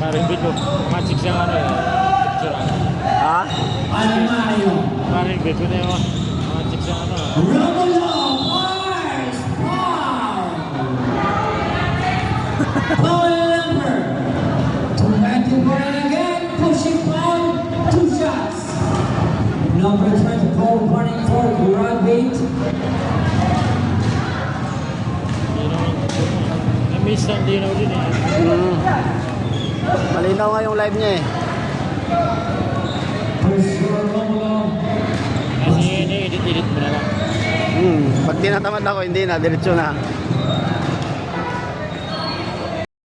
rin ko. Mga chicks yung ano eh. Picture ah. Ha? Mga rin ko na yung mga chicks yung ano. Power number 24 again, pushing pound, 2 shots. Number 24 running for Grand Beat. Na-miss ang dinaw din eh. Malinaw nga yung live niya eh. Kasi ini edit-edit mo na lang. Pag tinatamad ako, hindi na, diretso na.